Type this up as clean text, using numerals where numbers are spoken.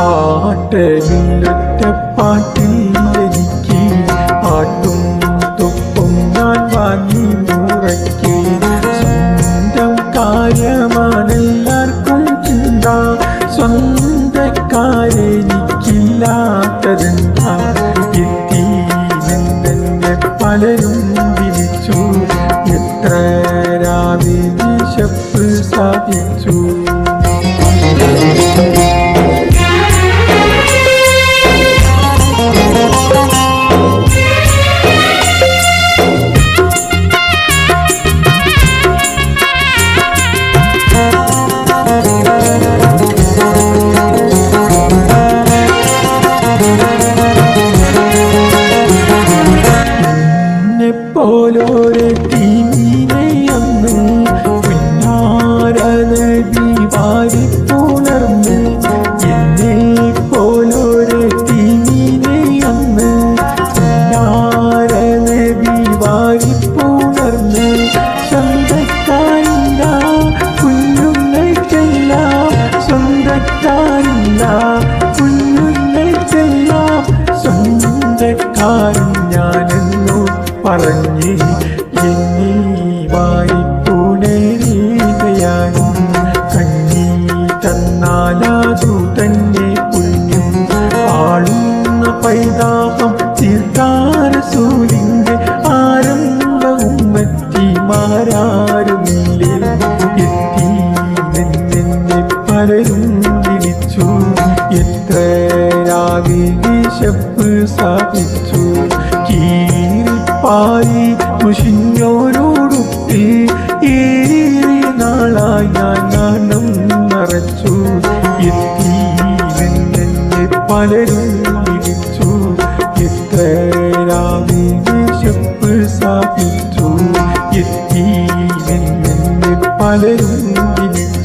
ആട്ടലിലൊറ്റപ്പാട്ടിൽ എനിക്ക് ആട്ടും തുപ്പും ഞാൻ വാങ്ങി മുറയ്ക്ക് സ്വന്തം കാര്യമാണെല്ലാവർക്കും ചിന്ത സ്വന്തക്കാരെനിക്കില്ലാത്തതെന്താ എത്തി നിന്നെ പലരും വിളിച്ചു എത്ര രാവിലെ വിശപ്പ് സാധിച്ചു പോലോരെ തീനെയന്ന് പുന്നാരനബി വാരിപ്പുണർന്ന് എന്നെ പോലോരെ തീനെയന്ന് പുന്നാരനബി വാരിപ്പുണർന്ന് സ്വന്തക്കാരില്ല കുഞ്ഞുങ്ങൾക്കെല്ലാം സ്വന്തക്കാരില്ല കുഞ്ഞുങ്ങൾക്കെല്ലാം സ്വന്തക്കാരൻ ഞാനെന്നു പറഞ്ഞ് എന്നീ വായിപ്പുണരീതയാനും കഞ്ഞി തന്നാലാതു തന്നെ പുണ്യം ആളുന്ന പൈതാപം തീർത്ഥാരസൂലിൻ്റെ ആരംഭ ഉമ്മത്തിമാരാരുമില്ലേ എത്തി നിന്നെ പലരും വിളിച്ചു എത്ര രാവിലെ വിശപ്പ് സാധിച്ചു പാരി മുഷിഞ്ഞോരോടുപ്പിൽ ഏറിയ നാളായി ഞാൻ നാണം നിറച്ചു എത്തി നിന്നെ പലരും വിളിച്ചു എത്ര രാവിലെ വിശപ്പ് സാധിച്ചു എത്തി നിന്നെ പലരും വിളിച്ചു